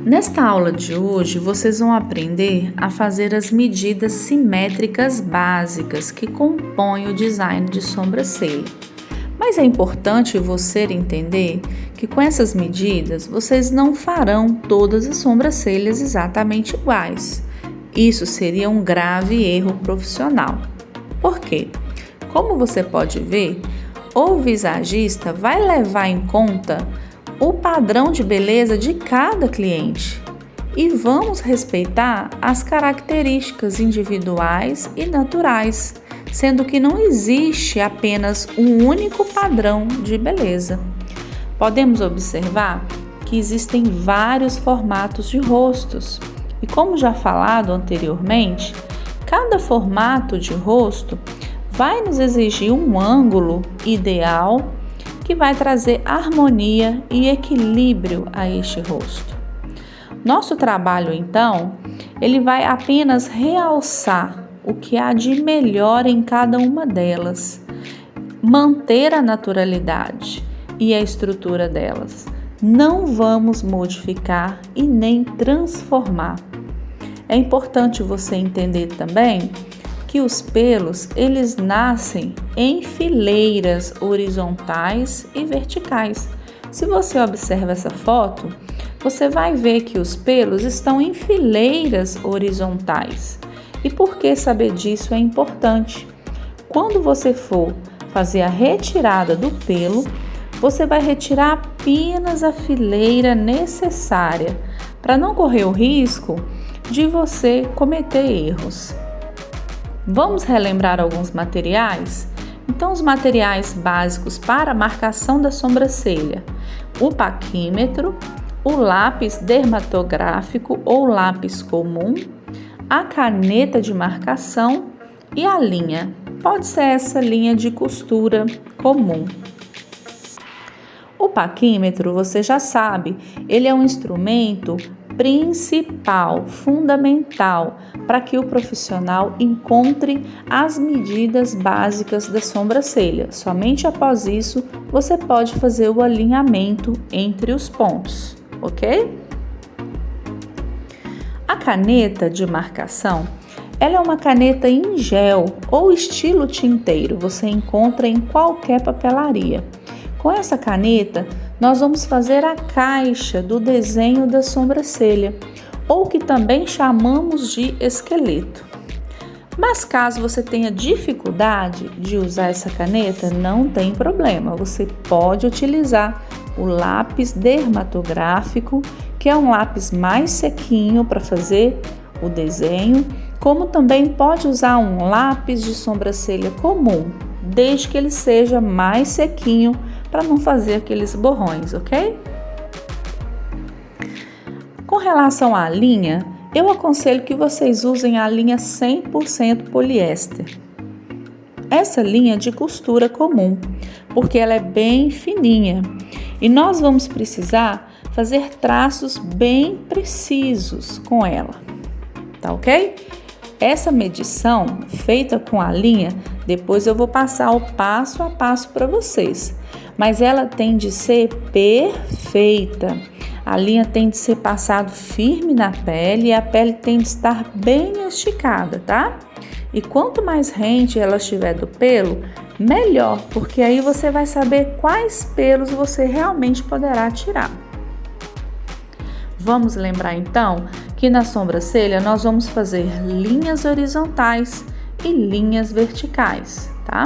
Nesta aula de hoje, vocês vão aprender a fazer as medidas simétricas básicas que compõem o design de sobrancelha. Mas é importante você entender que com essas medidas, vocês não farão todas as sobrancelhas exatamente iguais. Isso seria um grave erro profissional. Por quê? Como você pode ver, o visagista vai levar em conta o padrão de beleza de cada cliente e vamos respeitar as características individuais e naturais, sendo que não existe apenas um único padrão de beleza. Podemos observar que existem vários formatos de rostos e, como já falado anteriormente, cada formato de rosto vai nos exigir um ângulo ideal que vai trazer harmonia e equilíbrio a este rosto. Nosso trabalho, então, ele vai apenas realçar o que há de melhor em cada uma delas, manter a naturalidade e a estrutura delas. Não vamos modificar e nem transformar. É importante você entender também que os pelos, eles nascem em fileiras horizontais e verticais. Se você observa essa foto, você vai ver que os pelos estão em fileiras horizontais. E por que saber disso é importante? Quando você for fazer a retirada do pelo, você vai retirar apenas a fileira necessária para não correr o risco de você cometer erros. Vamos relembrar alguns materiais? Então, os materiais básicos para a marcação da sobrancelha: o paquímetro, o lápis dermatográfico ou lápis comum, a caneta de marcação e a linha. Pode ser essa linha de costura comum. O paquímetro, você já sabe, ele é um instrumento principal, fundamental, para que o profissional encontre as medidas básicas da sobrancelha. Somente após isso, você pode fazer o alinhamento entre os pontos, ok? A caneta de marcação, ela é uma caneta em gel ou estilo tinteiro, você encontra em qualquer papelaria. Com essa caneta, nós vamos fazer a caixa do desenho da sobrancelha, ou que também chamamos de esqueleto. Mas caso você tenha dificuldade de usar essa caneta, não tem problema, você pode utilizar o lápis dermatográfico, que é um lápis mais sequinho para fazer o desenho, como também pode usar um lápis de sobrancelha comum, desde que ele seja mais sequinho para não fazer aqueles borrões, ok? Com relação à linha, eu aconselho que vocês usem a linha 100% poliéster. Essa linha é de costura comum, porque ela é bem fininha e nós vamos precisar fazer traços bem precisos com ela, tá ok? Essa medição feita com a linha, depois eu vou passar o passo a passo para vocês, mas ela tem de ser perfeita. A linha tem de ser passado firme na pele e a pele tem de estar bem esticada, tá? E quanto mais rente ela estiver do pelo, melhor, porque aí você vai saber quais pelos você realmente poderá tirar. Vamos lembrar então que na sobrancelha nós vamos fazer linhas horizontais e linhas verticais, tá?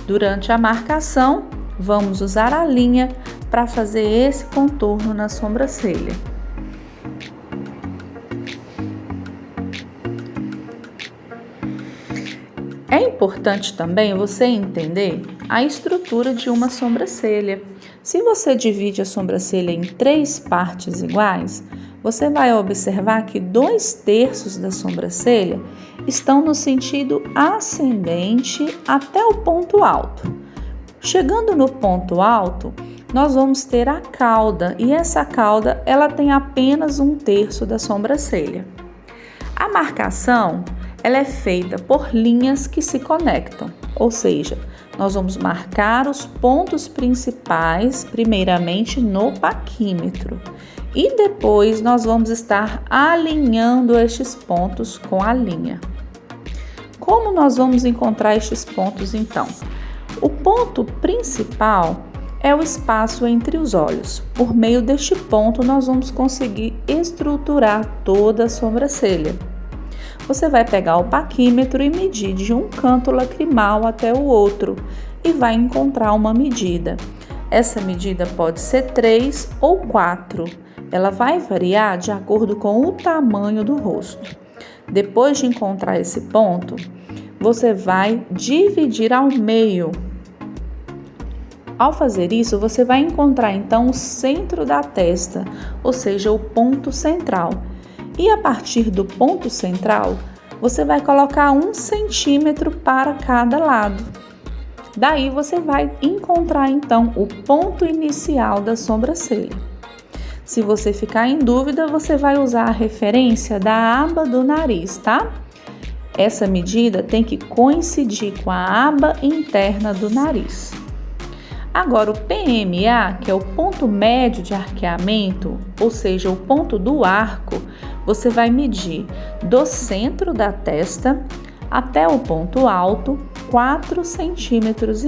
Durante a marcação, vamos usar a linha para fazer esse contorno na sobrancelha. É importante também você entender a estrutura de uma sobrancelha. Se você divide a sobrancelha em 3 partes iguais, você vai observar que 2/3 da sobrancelha estão no sentido ascendente até o ponto alto. Chegando no ponto alto, nós vamos ter a cauda e essa cauda ela tem apenas 1/3 da sobrancelha. A marcação ela é feita por linhas que se conectam, Ou seja, nós vamos marcar os pontos principais, primeiramente no paquímetro. E depois nós vamos estar alinhando estes pontos com a linha. Como nós vamos encontrar estes pontos então? O ponto principal é o espaço entre os olhos. Por meio deste ponto, nós vamos conseguir estruturar toda a sobrancelha. Você vai pegar o paquímetro e medir de um canto lacrimal até o outro e vai encontrar uma medida. Essa medida pode ser 3 ou 4. Ela vai variar de acordo com o tamanho do rosto. Depois de encontrar esse ponto, você vai dividir ao meio. Ao fazer isso, você vai encontrar então o centro da testa, ou seja, o ponto central. E a partir do ponto central, você vai colocar 1 centímetro para cada lado. Daí você vai encontrar então o ponto inicial da sobrancelha. Se você ficar em dúvida, você vai usar a referência da aba do nariz, tá? Essa medida tem que coincidir com a aba interna do nariz. Agora, o PMA, que é o ponto médio de arqueamento, ou seja, o ponto do arco, você vai medir do centro da testa até o ponto alto, 4,5 centímetros.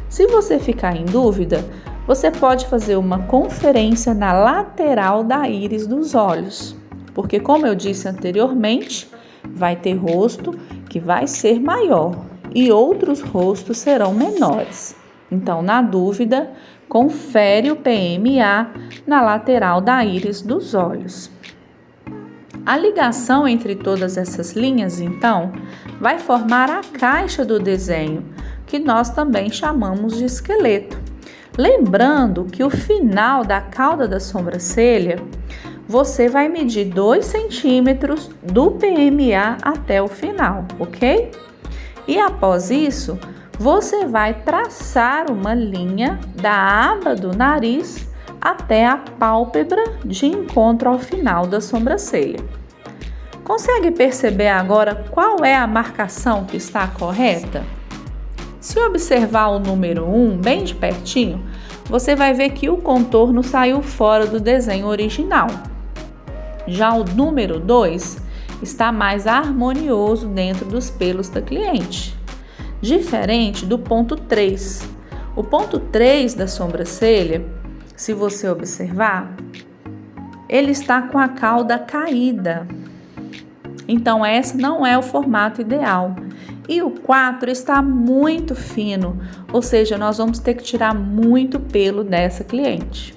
Se você ficar em dúvida, você pode fazer uma conferência na lateral da íris dos olhos, porque, como eu disse anteriormente, vai ter rosto que vai ser maior e outros rostos serão menores. Então, na dúvida, confere o PMA na lateral da íris dos olhos. A ligação entre todas essas linhas, então, vai formar a caixa do desenho, que nós também chamamos de esqueleto. Lembrando que o final da cauda da sobrancelha, você vai medir 2 centímetros do PMA até o final, ok? E após isso, você vai traçar uma linha da aba do nariz até a pálpebra de encontro ao final da sobrancelha. Consegue perceber agora qual é a marcação que está correta? Se observar o número 1 bem de pertinho, você vai ver que o contorno saiu fora do desenho original. Já o número 2 está mais harmonioso dentro dos pelos da cliente, diferente do ponto 3. O ponto 3 da sobrancelha, se você observar, ele está com a cauda caída. Então, esse não é o formato ideal. E o 4 está muito fino, ou seja, nós vamos ter que tirar muito pelo dessa cliente.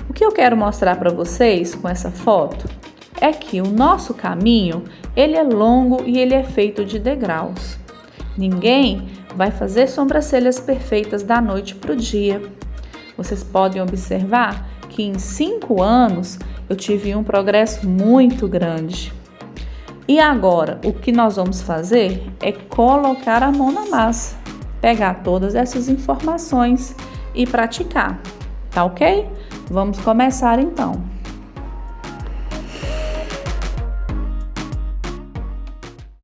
O que eu quero mostrar para vocês com essa foto é que o nosso caminho, ele é longo e ele é feito de degraus. Ninguém vai fazer sobrancelhas perfeitas da noite para o dia. Vocês podem observar que em 5 anos eu tive um progresso muito grande. E agora, o que nós vamos fazer é colocar a mão na massa, pegar todas essas informações e praticar, tá ok? Vamos começar então.